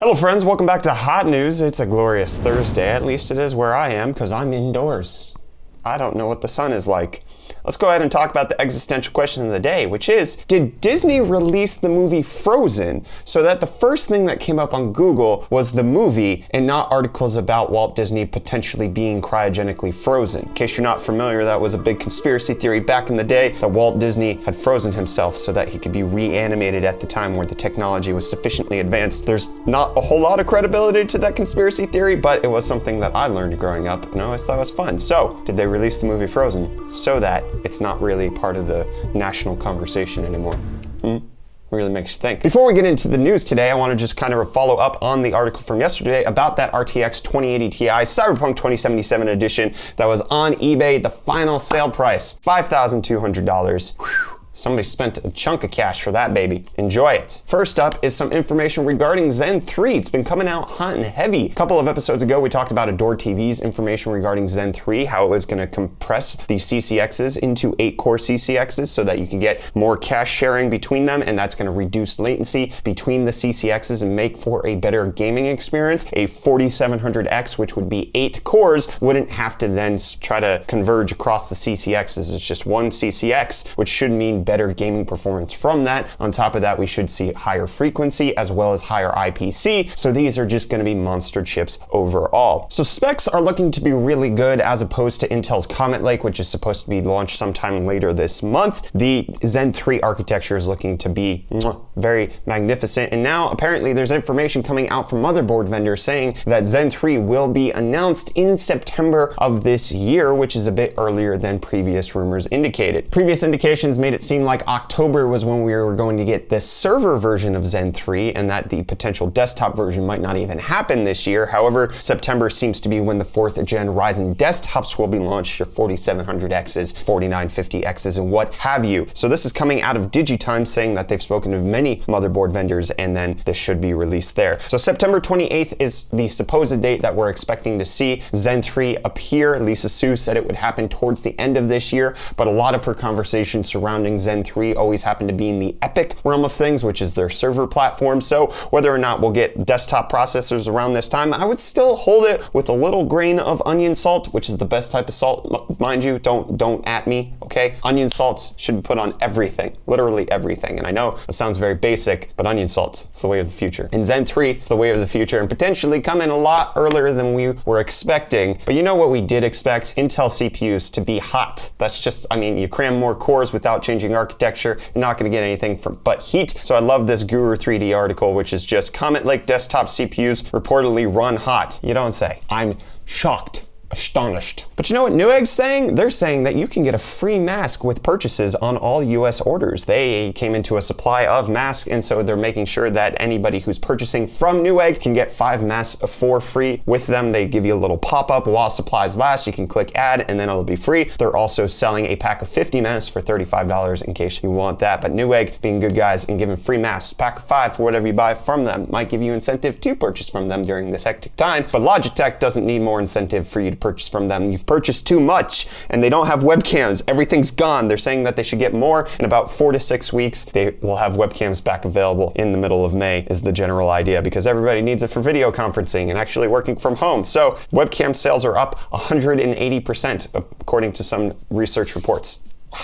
Hello friends, welcome back to Hot News. It's a glorious Thursday, at least it is where I am, because I'm indoors. I don't know what the sun is like. Let's go ahead and talk about the existential question of the day, which is, did Disney release the movie Frozen so that the first thing that came up on Google was the movie and not articles about Walt Disney potentially being cryogenically frozen? In case you're not familiar, that was a big conspiracy theory back in the day that Walt Disney had frozen himself so that he could be reanimated at the time where the technology was sufficiently advanced. There's not a whole lot of credibility to that conspiracy theory, but it was something that I learned growing up and I always thought it was fun. So, did they release the movie Frozen so that it's not really part of the national conversation anymore? Really makes you think. Before we get into the news today, I want to just kind of follow up on the article from yesterday about that RTX 2080 Ti Cyberpunk 2077 edition that was on eBay. The final sale price, $5,200. Somebody spent a chunk of cash for that baby. Enjoy it. First up is some information regarding Zen 3. It's been coming out hot and heavy. A couple of episodes ago, we talked about Adore TV's information regarding Zen 3, how it was going to compress the CCXs into 8-core CCXs so that you can get more cache sharing between them, and that's going to reduce latency between the CCXs and make for a better gaming experience. A 4700X, which would be 8 cores, wouldn't have to then try to converge across the CCXs. It's just one CCX, which should mean better gaming performance from that. On top of that, we should see higher frequency as well as higher IPC. So these are just going to be monster chips overall. So specs are looking to be really good as opposed to Intel's Comet Lake, which is supposed to be launched sometime later this month. The Zen 3 architecture is looking to be very magnificent. And now apparently there's information coming out from motherboard vendors saying that Zen 3 will be announced in September of this year, which is a bit earlier than previous rumors indicated. Previous indications made it seem like October was when we were going to get the server version of Zen 3 and that the potential desktop version might not even happen this year. However, September seems to be when the 4th gen Ryzen desktops will be launched, your 4700Xs, 4950Xs, and what have you. So this is coming out of Digitime saying that they've spoken to many motherboard vendors and then this should be released there. So September 28th is the supposed date that we're expecting to see Zen 3 appear. Lisa Su said it would happen towards the end of this year, but a lot of her conversation surrounding Zen 3 always happened to be in the Epic realm of things, which is their server platform. So whether or not we'll get desktop processors around this time, I would still hold it with a little grain of onion salt, which is the best type of salt, mind you. Don't at me, okay? Onion salts should be put on everything, literally everything. And I know it sounds very basic, but onion salts, it's the way of the future. And Zen 3 is the way of the future and potentially come in a lot earlier than we were expecting. But you know what we did expect? Intel CPUs to be hot. That's just, I mean, you cram more cores without changing architecture, you're not going to get anything from but heat. So I love this Guru 3D article, which is just Comet Lake desktop CPUs reportedly run hot. You don't say. I'm shocked. Astonished. But you know what Newegg's saying? They're saying that you can get a free mask with purchases on all US orders. They came into a supply of masks, and so they're making sure that anybody who's purchasing from Newegg can get 5 masks for free with them. They give you a little pop-up while supplies last. You can click add and then it'll be free. They're also selling a pack of 50 masks for $35 in case you want that. But Newegg being good guys and giving free masks, pack of 5 for whatever you buy from them, might give you incentive to purchase from them during this hectic time. But Logitech doesn't need more incentive for you to purchase from them. You've purchased too much and they don't have webcams. Everything's gone. They're saying that they should get more. In about 4 to 6 weeks, they will have webcams back available in the middle of May is the general idea, because everybody needs it for video conferencing and actually working from home. So webcam sales are up 180% according to some research reports.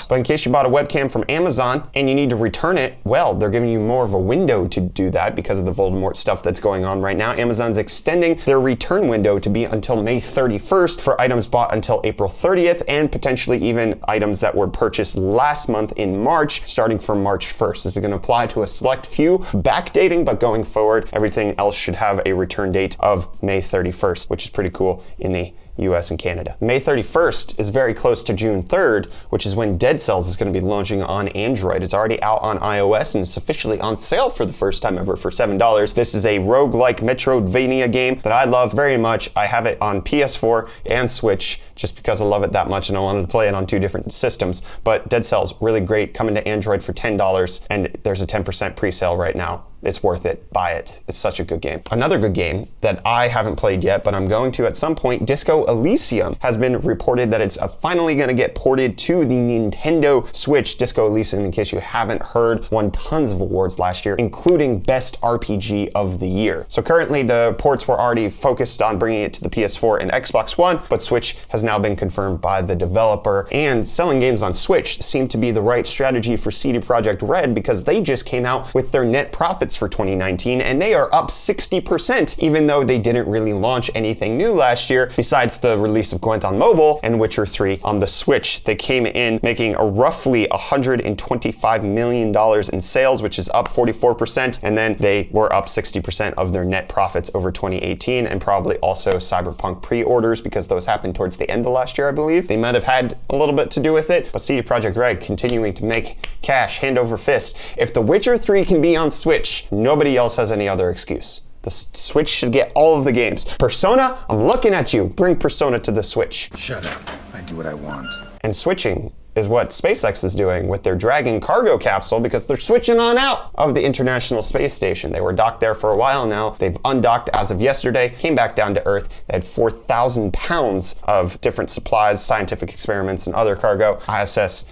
But in case you bought a webcam from Amazon and you need to return it, well, they're giving you more of a window to do that because of the Voldemort stuff that's going on right now. Amazon's extending their return window to be until May 31st for items bought until April 30th and potentially even items that were purchased last month in March, starting from March 1st. This is going to apply to a select few, backdating, but going forward, everything else should have a return date of May 31st, which is pretty cool in the US and Canada. May 31st is very close to June 3rd, which is when Dead Cells is going to be launching on Android. It's already out on iOS and it's officially on sale for the first time ever for $7. This is a roguelike Metroidvania game that I love very much. I have it on PS4 and Switch just because I love it that much and I wanted to play it on 2 different systems. But Dead Cells, really great, coming to Android for $10 and there's a 10% pre-sale right now. It's worth it. Buy it. It's such a good game. Another good game that I haven't played yet, but I'm going to at some point, Disco Elysium, has been reported that it's finally going to get ported to the Nintendo Switch. Disco Elysium, in case you haven't heard, won tons of awards last year, including Best RPG of the Year. So currently the ports were already focused on bringing it to the PS4 and Xbox One, but Switch has now been confirmed by the developer. And selling games on Switch seemed to be the right strategy for CD Projekt Red, because they just came out with their net profits for 2019, and they are up 60%, even though they didn't really launch anything new last year besides the release of Gwent on mobile and Witcher 3 on the Switch. They came in making a roughly $125 million in sales, which is up 44%, and then they were up 60% of their net profits over 2018, and probably also Cyberpunk pre-orders, because those happened towards the end of last year, I believe. They might have had a little bit to do with it, but CD Projekt Red continuing to make cash hand over fist. If The Witcher 3 can be on Switch, nobody else has any other excuse. The Switch should get all of the games. Persona, I'm looking at you. Bring Persona to the Switch. Shut up. I do what I want. And switching is what SpaceX is doing with their Dragon cargo capsule, because they're switching on out of the International Space Station. They were docked there for a while now. They've undocked as of yesterday, came back down to Earth. They had 4,000 pounds of different supplies, scientific experiments, and other cargo. ISS,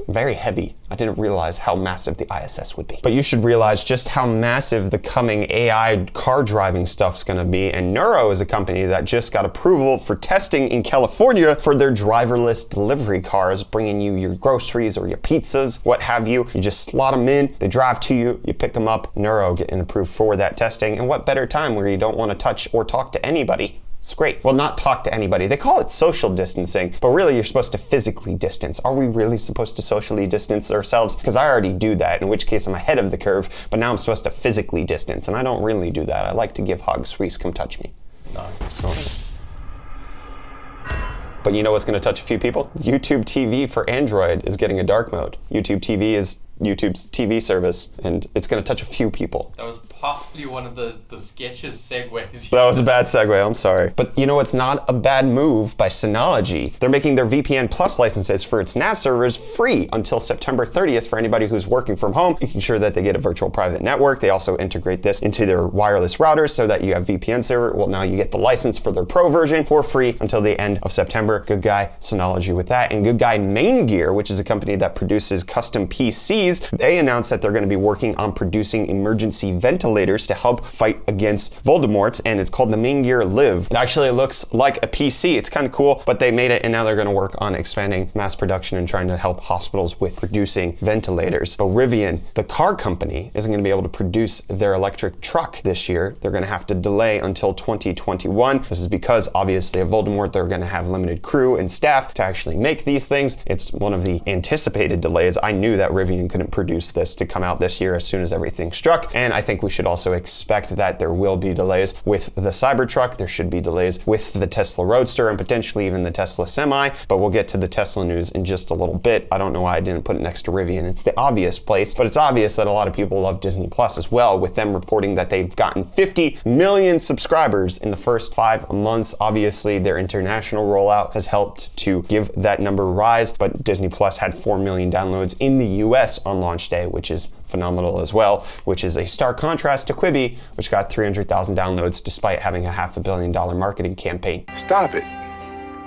very heavy. I didn't realize how massive the ISS would be. But you should realize just how massive the coming AI car driving stuff's gonna be. And Nuro is a company that just got approval for testing in California for their driverless delivery cars, bringing you your groceries or your pizzas, what have you. You just slot them in, they drive to you, you pick them up. Nuro getting approved for that testing. And what better time where you don't want to touch or talk to anybody? It's great. Well, not talk to anybody. They call it social distancing, but really you're supposed to physically distance. Are we really supposed to socially distance ourselves? Because I already do that, in which case I'm ahead of the curve, but now I'm supposed to physically distance, and I don't really do that. I like to give hugs. Reece, come touch me. No. But you know what's going to touch a few people? YouTube TV for Android is getting a dark mode. YouTube TV is YouTube's TV service, and it's going to touch a few people. That was possibly one of the sketchiest segues. That was a bad segue, I'm sorry. But you know what's not a bad move by Synology? They're making their VPN Plus licenses for its NAS servers free until September 30th for anybody who's working from home, making sure that they get a virtual private network. They also integrate this into their wireless routers so that you have VPN server. Well, now you get the license for their Pro version for free until the end of September. Good guy Synology with that. And good guy Maingear, which is a company that produces custom PCs, they announced that they're going to be working on producing emergency ventilators to help fight against Voldemort, and it's called the Maingear Live. It actually looks like a PC. It's kind of cool, but they made it, and now they're going to work on expanding mass production and trying to help hospitals with producing ventilators. But Rivian, the car company, isn't going to be able to produce their electric truck this year. They're going to have to delay until 2021. This is because, obviously, of Voldemort, they're going to have limited crew and staff to actually make these things. It's one of the anticipated delays. I knew that Rivian couldn't produce this to come out this year as soon as everything struck, and I think we should also expect that there will be delays with the Cybertruck. There should be delays with the Tesla Roadster and potentially even the Tesla Semi, but we'll get to the Tesla news in just a little bit. I don't know why I didn't put it next to Rivian. It's the obvious place, but it's obvious that a lot of people love Disney Plus as well, with them reporting that they've gotten 50 million subscribers in the first 5 months. Obviously, their international rollout has helped to give that number rise, but Disney Plus had 4 million downloads in the US on launch day, which is phenomenal as well, which is a stark contrast to Quibi, which got 300,000 downloads despite having a $500 million marketing campaign. Stop it.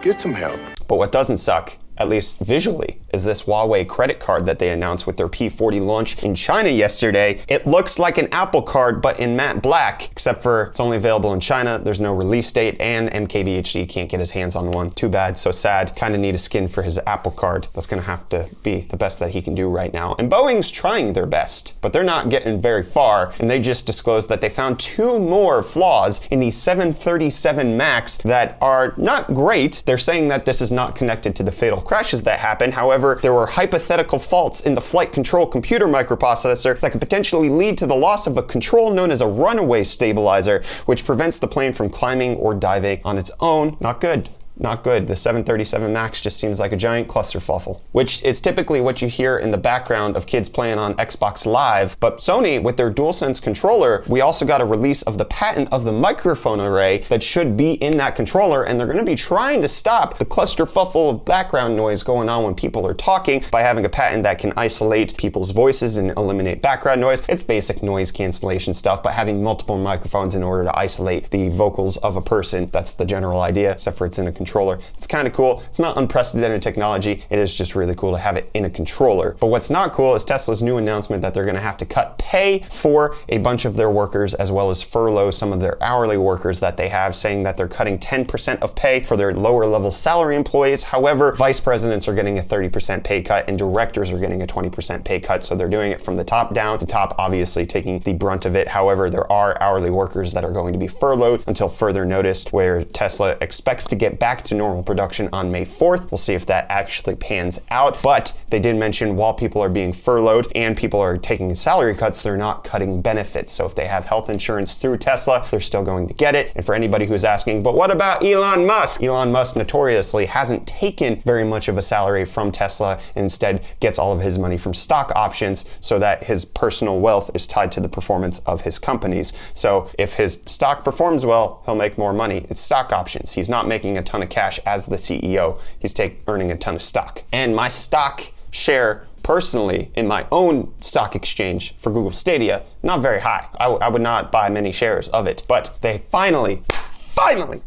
Get some help. But what doesn't suck, at least visually, is this Huawei credit card that they announced with their P40 launch in China yesterday. It looks like an Apple card, but in matte black, except for it's only available in China. There's no release date, and MKBHD can't get his hands on one. Too bad, so sad. Kind of need a skin for his Apple card. That's gonna have to be the best that he can do right now. And Boeing's trying their best, but they're not getting very far, and they just disclosed that they found 2 more flaws in the 737 MAX that are not great. They're saying that this is not connected to the fatal crashes that happened. However, there were hypothetical faults in the flight control computer microprocessor that could potentially lead to the loss of a control known as a runaway stabilizer, which prevents the plane from climbing or diving on its own. Not good. not good. The 737 MAX just seems like a giant clusterfuffle, which is typically what you hear in the background of kids playing on Xbox Live. But Sony, with their DualSense controller, we also got a release of the patent of the microphone array that should be in that controller, and they're going to be trying to stop the clusterfuffle of background noise going on when people are talking by having a patent that can isolate people's voices and eliminate background noise. It's basic noise cancellation stuff, but having multiple microphones in order to isolate the vocals of a person, that's the general idea, except for it's in a controller. It's kind of cool. It's not unprecedented technology. It is just really cool to have it in a controller. But what's not cool is Tesla's new announcement that they're going to have to cut pay for a bunch of their workers, as well as furlough some of their hourly workers that they have, saying that they're cutting 10% of pay for their lower level salary employees. However, vice presidents are getting a 30% pay cut and directors are getting a 20% pay cut. So they're doing it from the top down. The top obviously taking the brunt of it. However, there are hourly workers that are going to be furloughed until further notice, where Tesla expects to get back to normal production on May 4th. We'll see if that actually pans out. But they did mention while people are being furloughed and people are taking salary cuts, they're not cutting benefits. So if they have health insurance through Tesla, they're still going to get it. And for anybody who's asking, but what about Elon Musk? Elon Musk notoriously hasn't taken very much of a salary from Tesla, and instead gets all of his money from stock options, so that his personal wealth is tied to the performance of his companies. So if his stock performs well, he'll make more money. It's stock options. He's not making a ton of cash as the CEO. He's earning a ton of stock. And my stock share personally in my own stock exchange for Google Stadia, not very high. I would not buy many shares of it, but they finally,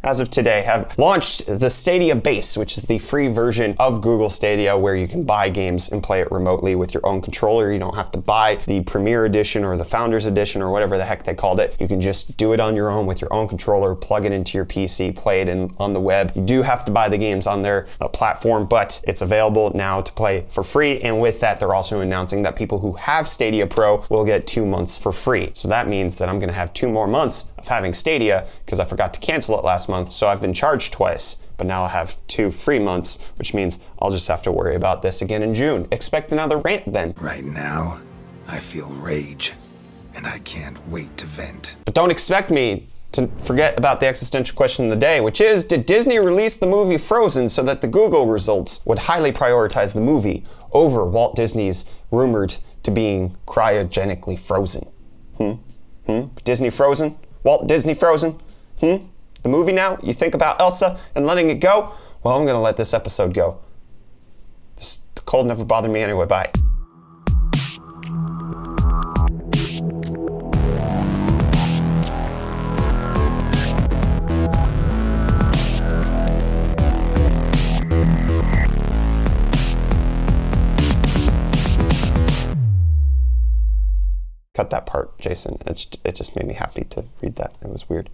as of today, have launched the Stadia Base, which is the free version of Google Stadia, where you can buy games and play it remotely with your own controller. You don't have to buy the Premier Edition or the Founders Edition or whatever the heck they called it. You can just do it on your own with your own controller, plug it into your PC, play it on the web. You do have to buy the games on their platform, but it's available now to play for free. And with that, they're also announcing that people who have Stadia Pro will get 2 months for free. So that means that I'm going to have 2 more months of having Stadia, because I forgot to cancel it last month, so I've been charged twice, but now I have 2 free months, which means I'll just have to worry about this again in June. Expect another rant then. Right now, I feel rage, and I can't wait to vent. But don't expect me to forget about the existential question of the day, which is, did Disney release the movie Frozen so that the Google results would highly prioritize the movie over Walt Disney's rumored to being cryogenically frozen? Disney Frozen? Walt Disney Frozen? The movie now? You think about Elsa and letting it go? Well, I'm gonna let this episode go. The cold never bothered me anyway. Bye. Cut that part, Jayson. It just made me happy to read that. It was weird.